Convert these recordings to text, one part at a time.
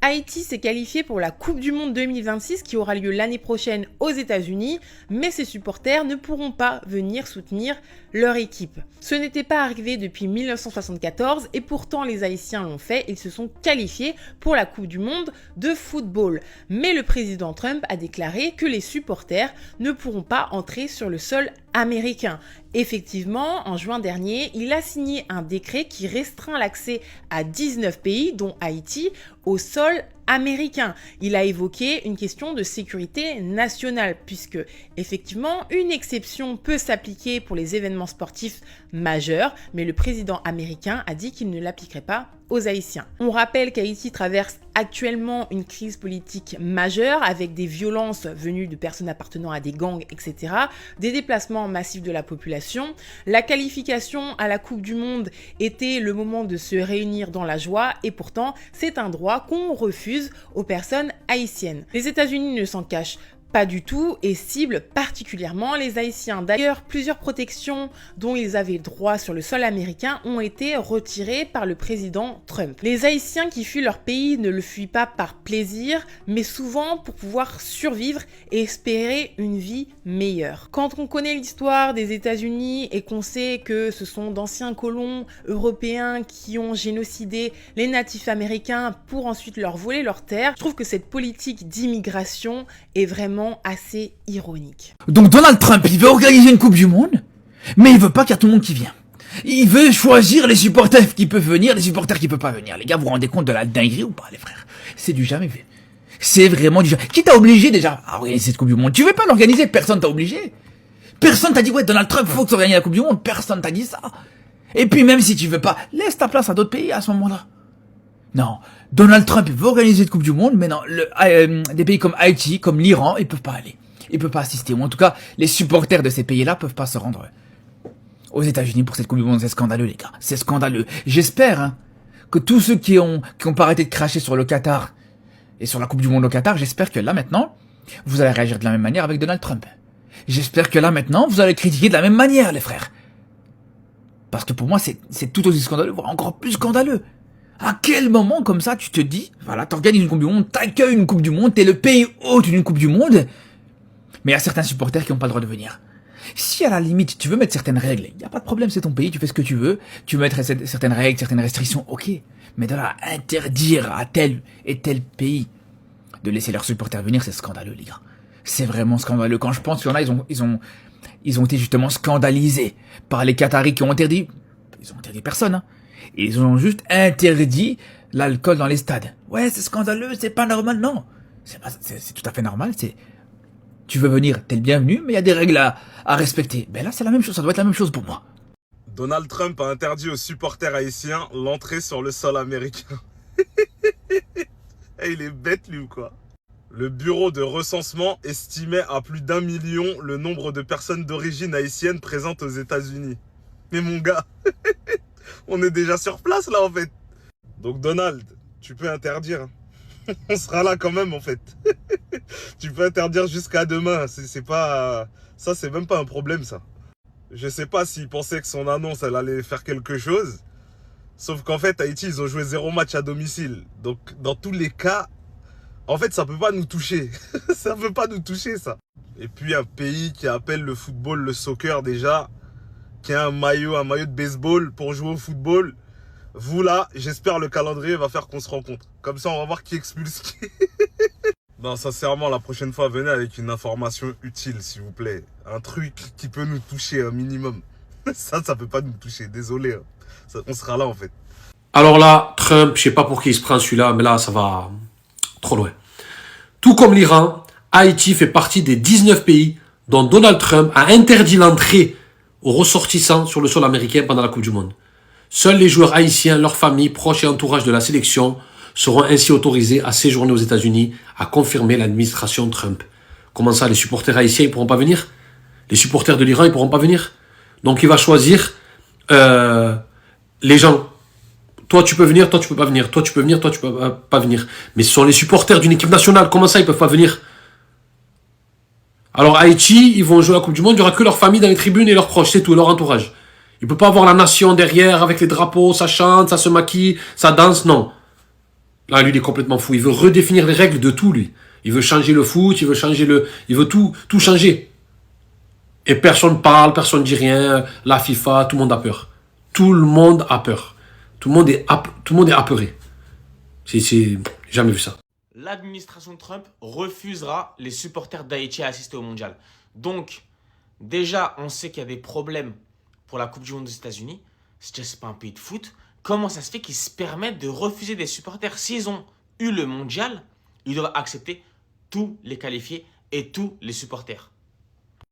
Haïti s'est qualifié pour la Coupe du Monde 2026 qui aura lieu l'année prochaine aux États-Unis, mais ses supporters ne pourront pas venir soutenir leur équipe. Ce n'était pas arrivé depuis 1974 et pourtant les Haïtiens l'ont fait, ils se sont qualifiés pour la Coupe du Monde de football. Mais le président Trump a déclaré que les supporters ne pourront pas entrer sur le sol américain. Effectivement, en juin dernier, il a signé un décret qui restreint l'accès à 19 pays, dont Haïti, au sol américain. Il a évoqué une question de sécurité nationale, puisque effectivement, une exception peut s'appliquer pour les événements sportifs majeurs, mais le président américain a dit qu'il ne l'appliquerait pas aux Haïtiens. On rappelle qu'Haïti traverse actuellement une crise politique majeure avec des violences venues de personnes appartenant à des gangs, etc., des déplacements massifs de la population. La qualification à la Coupe du Monde était le moment de se réunir dans la joie et pourtant, c'est un droit qu'on refuse aux personnes haïtiennes. Les États-Unis ne s'en cachent pas du tout et cible particulièrement les Haïtiens. D'ailleurs, plusieurs protections dont ils avaient droit sur le sol américain ont été retirées par le président Trump. Les Haïtiens qui fuient leur pays ne le fuient pas par plaisir, mais souvent pour pouvoir survivre et espérer une vie meilleure. Quand on connaît l'histoire des États-Unis et qu'on sait que ce sont d'anciens colons européens qui ont génocidé les natifs américains pour ensuite leur voler leurs terres, je trouve que cette politique d'immigration est vraiment assez ironique. Donc Donald Trump, il veut organiser une Coupe du Monde, mais il veut pas qu'il y ait tout le monde qui vient. Il veut choisir les supporters qui peuvent venir, les supporters qui peuvent pas venir. Les gars, vous vous rendez compte de la dinguerie ou pas, les frères? C'est du jamais vu. C'est vraiment du jamais. Qui t'a obligé déjà à organiser cette Coupe du Monde? Tu veux pas l'organiser? Personne t'a obligé. Personne t'a dit, ouais, Donald Trump, faut que tu organises la Coupe du Monde. Personne t'a dit ça. Et puis même si tu veux pas, laisse ta place à d'autres pays à ce moment-là. Non, Donald Trump veut organiser cette Coupe du Monde, mais non, des pays comme Haïti, comme l'Iran, ils peuvent pas aller. Ils peuvent pas assister. Ou en tout cas, les supporters de ces pays-là peuvent pas se rendre aux États-Unis pour cette Coupe du Monde. C'est scandaleux, les gars. C'est scandaleux. J'espère que tous ceux qui ont pas arrêté de cracher sur le Qatar et sur la Coupe du Monde au Qatar, j'espère que là maintenant, vous allez réagir de la même manière avec Donald Trump. J'espère que là maintenant, vous allez critiquer de la même manière, les frères. Parce que pour moi, c'est tout aussi scandaleux, voire encore plus scandaleux. À quel moment, comme ça, tu te dis, voilà, t'organises une Coupe du Monde, t'accueilles une Coupe du Monde, t'es le pays hôte d'une Coupe du Monde, mais il y a certains supporters qui n'ont pas le droit de venir. Si à la limite, tu veux mettre certaines règles, il n'y a pas de problème, c'est ton pays, tu fais ce que tu veux, tu veux mettre certaines règles, certaines restrictions, ok, mais de là, interdire à tel et tel pays de laisser leurs supporters venir, c'est scandaleux, les gars. C'est vraiment scandaleux. Quand je pense qu'il y en a, ils ont été justement scandalisés par les Qataris qui ont interdit, ils ont interdit personne, Ils ont juste interdit l'alcool dans les stades. Ouais, c'est scandaleux, c'est pas normal, non. C'est tout à fait normal, tu veux venir, t'es le bienvenu, mais il y a des règles à respecter. Ben là, c'est la même chose, ça doit être la même chose pour moi. Donald Trump a interdit aux supporters haïtiens l'entrée sur le sol américain. Et il est bête, lui, ou quoi? Le bureau de recensement estimait à plus d'1 million le nombre de personnes d'origine haïtienne présentes aux États-Unis. Mais mon gars, on est déjà sur place, là, en fait. Donc, Donald, tu peux interdire. On sera là quand même, en fait. Tu peux interdire jusqu'à demain. C'est pas... Ça, c'est même pas un problème, ça. Je sais pas s'il pensait que son annonce, elle allait faire quelque chose. Sauf qu'en fait, Haïti, ils ont joué 0 match à domicile. Donc, dans tous les cas, en fait, ça peut pas nous toucher. Ça peut pas nous toucher, ça. Et puis, un pays qui appelle le football, le soccer, déjà, qui a un maillot de baseball pour jouer au football. Vous, là, j'espère le calendrier va faire qu'on se rencontre. Comme ça, on va voir qui expulse qui. Non, sincèrement, la prochaine fois, venez avec une information utile, s'il vous plaît. Un truc qui peut nous toucher un minimum. Ça peut pas nous toucher. Désolé. On sera là, en fait. Alors là, Trump, je sais pas pour qui il se prend celui-là, mais là, ça va trop loin. Tout comme l'Iran, Haïti fait partie des 19 pays dont Donald Trump a interdit l'entrée aux ressortissants sur le sol américain pendant la Coupe du Monde. Seuls les joueurs haïtiens, leurs familles, proches et entourage de la sélection seront ainsi autorisés à séjourner aux États-Unis, a confirmé l'administration Trump. Comment ça, les supporters haïtiens, ils pourront pas venir? Les supporters de l'Iran, ils pourront pas venir? Donc il va choisir les gens. Toi, tu peux venir, toi, tu peux pas venir. Toi, tu peux venir, toi, tu peux pas venir. Mais ce sont les supporters d'une équipe nationale. Comment ça, ils peuvent pas venir? Alors Haïti, ils vont jouer la Coupe du Monde, il n'y aura que leur famille dans les tribunes et leurs proches, c'est tout, leur entourage. Il ne peut pas avoir la nation derrière avec les drapeaux, ça chante, ça se maquille, ça danse, non. Là, lui, il est complètement fou. Il veut redéfinir les règles de tout, lui. Il veut changer le foot, il veut tout changer. Et personne parle, personne dit rien. La FIFA, tout le monde a peur. Tout le monde a peur. Tout le monde est apeuré. J'ai jamais vu ça. L'administration Trump refusera les supporters d'Haïti à assister au mondial. Donc, déjà, on sait qu'il y a des problèmes pour la Coupe du Monde des États-Unis. C'est pas un pays de foot. Comment ça se fait qu'ils se permettent de refuser des supporters? S'ils ont eu le mondial, ils doivent accepter tous les qualifiés et tous les supporters.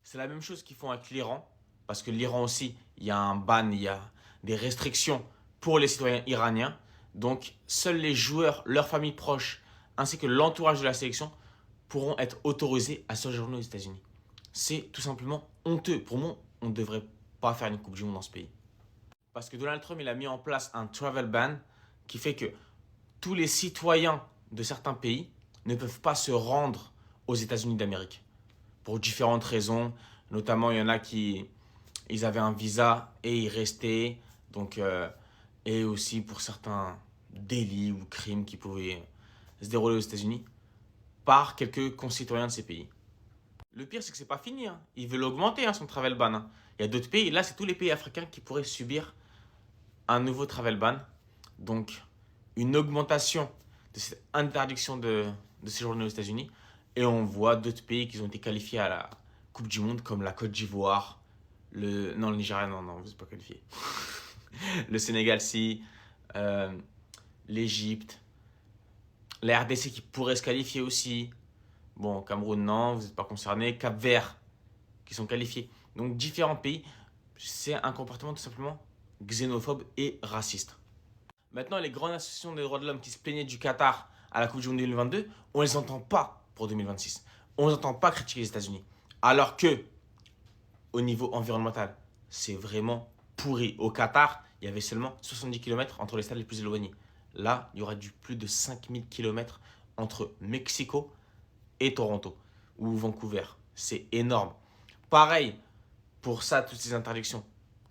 C'est la même chose qu'ils font avec l'Iran, parce que l'Iran aussi, il y a un ban, il y a des restrictions pour les citoyens iraniens. Donc, seuls les joueurs, leurs familles proches, ainsi que l'entourage de la sélection pourront être autorisés à séjourner aux États-Unis. C'est tout simplement honteux. Pour moi, on ne devrait pas faire une Coupe du Monde dans ce pays. Parce que Donald Trump, il a mis en place un travel ban qui fait que tous les citoyens de certains pays ne peuvent pas se rendre aux États-Unis d'Amérique. Pour différentes raisons. Notamment, il y en a ils avaient un visa et ils restaient. Donc, et aussi pour certains délits ou crimes qui pouvaient se dérouler aux États-Unis par quelques concitoyens de ces pays. Le pire, c'est que c'est pas fini. Il veut l'augmenter, son travel ban. Il y a d'autres pays. Là, c'est tous les pays africains qui pourraient subir un nouveau travel ban. Donc, une augmentation de cette interdiction de séjourner aux États-Unis. Et on voit d'autres pays qui ont été qualifiés à la Coupe du Monde, comme la Côte d'Ivoire, le Nigeria, non, vous n'êtes pas qualifié. Le Sénégal, si, l'Égypte, la RDC qui pourrait se qualifier aussi. Bon, Cameroun, non, vous n'êtes pas concerné. Cap-Vert, qui sont qualifiés. Donc, différents pays, c'est un comportement tout simplement xénophobe et raciste. Maintenant, les grandes associations des droits de l'homme qui se plaignaient du Qatar à la Coupe du Monde 2022, on ne les entend pas pour 2026. On ne les entend pas critiquer les États-Unis. Alors que, au niveau environnemental, c'est vraiment pourri. Au Qatar, il y avait seulement 70 km entre les stades les plus éloignés. Là, il y aura du plus de 5000 km entre Mexico et Toronto ou Vancouver. C'est énorme. Pareil, pour ça, toutes ces interdictions,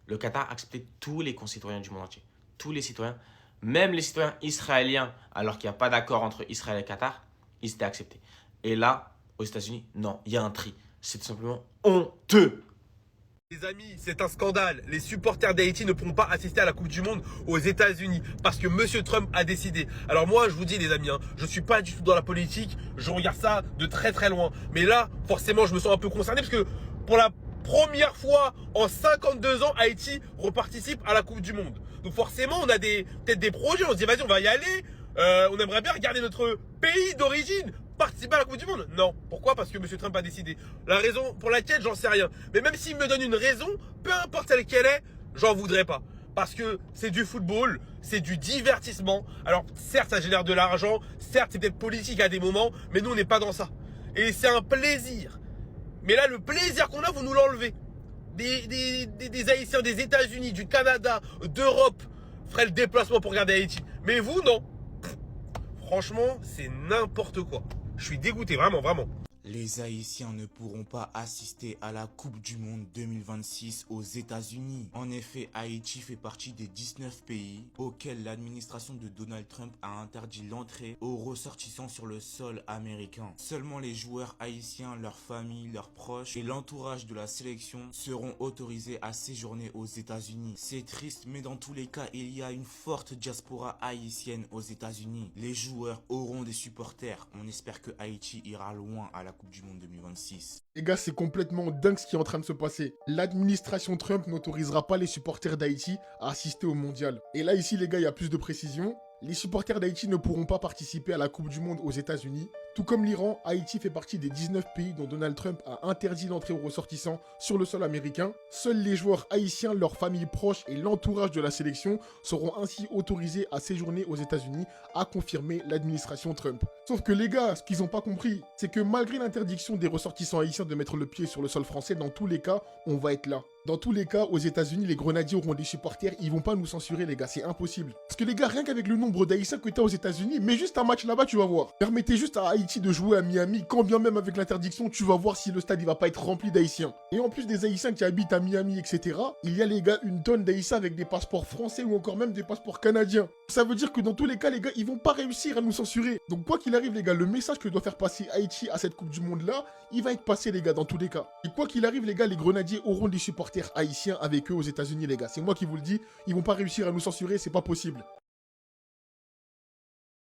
le Qatar a accepté tous les concitoyens du monde entier. Tous les citoyens, même les citoyens israéliens, alors qu'il n'y a pas d'accord entre Israël et Qatar, ils étaient acceptés. Et là, aux États-Unis, non, il y a un tri. C'est tout simplement honteux. Les amis, c'est un scandale. Les supporters d'Haïti ne pourront pas assister à la Coupe du Monde aux États-Unis parce que Monsieur Trump a décidé. Alors moi, je vous dis les amis, je suis pas du tout dans la politique, je regarde ça de très très loin. Mais là, forcément, je me sens un peu concerné parce que pour la première fois en 52 ans, Haïti reparticipe à la Coupe du Monde. Donc forcément, on a peut-être des projets, on se dit vas-y, on va y aller. On aimerait bien regarder notre pays d'origine participer à la Coupe du Monde. Non. Pourquoi? Parce que M. Trump a décidé. La raison pour laquelle, j'en sais rien. Mais même s'il me donne une raison, peu importe celle qu'elle est, j'en voudrais pas. Parce que c'est du football, c'est du divertissement. Alors certes, ça génère de l'argent, certes, c'est peut-être politique à des moments, mais nous, on n'est pas dans ça. Et c'est un plaisir. Mais là, le plaisir qu'on a, vous nous l'enlevez. Des Haïtiens des États-Unis, du Canada, d'Europe feraient le déplacement pour regarder Haïti. Mais vous, non. Franchement, c'est n'importe quoi. Je suis dégoûté, vraiment, vraiment. Les Haïtiens ne pourront pas assister à la Coupe du Monde 2026 aux États-Unis. En effet, Haïti fait partie des 19 pays auxquels l'administration de Donald Trump a interdit l'entrée aux ressortissants sur le sol américain. Seulement les joueurs haïtiens, leurs familles, leurs proches et l'entourage de la sélection seront autorisés à séjourner aux États-Unis. C'est triste, mais dans tous les cas, il y a une forte diaspora haïtienne aux États-Unis. Les joueurs auront des supporters. On espère que Haïti ira loin à la Coupe du Monde 2026. Les gars, c'est complètement dingue ce qui est en train de se passer. L'administration Trump n'autorisera pas les supporters d'Haïti à assister au mondial. Et là, ici, les gars, il y a plus de précision. Les supporters d'Haïti ne pourront pas participer à la Coupe du Monde aux États-Unis. Tout comme l'Iran, Haïti fait partie des 19 pays dont Donald Trump a interdit l'entrée aux ressortissants sur le sol américain. Seuls les joueurs haïtiens, leurs familles proches et l'entourage de la sélection seront ainsi autorisés à séjourner aux États-Unis, a confirmé l'administration Trump. Sauf que les gars, ce qu'ils n'ont pas compris, c'est que malgré l'interdiction des ressortissants haïtiens de mettre le pied sur le sol français, dans tous les cas, on va être là. Dans tous les cas, aux États-Unis, les grenadiers auront des supporters, ils vont pas nous censurer, les gars, c'est impossible. Parce que les gars, rien qu'avec le nombre d'Haïtiens que t'as aux États-Unis, mais juste un match là-bas, tu vas voir. Permettez juste à Haïti Haïti de jouer à Miami, quand bien même avec l'interdiction, tu vas voir si le stade il va pas être rempli d'Haïtiens. Et en plus des Haïtiens qui habitent à Miami, etc., il y a les gars une tonne d'Haïtiens avec des passeports français ou encore même des passeports canadiens. Ça veut dire que dans tous les cas, les gars, ils vont pas réussir à nous censurer. Donc quoi qu'il arrive, les gars, le message que doit faire passer Haïti à cette Coupe du Monde là, il va être passé, les gars, dans tous les cas. Et quoi qu'il arrive, les gars, les Grenadiers auront des supporters haïtiens avec eux aux États-Unis, les gars. C'est moi qui vous le dis, ils vont pas réussir à nous censurer, c'est pas possible.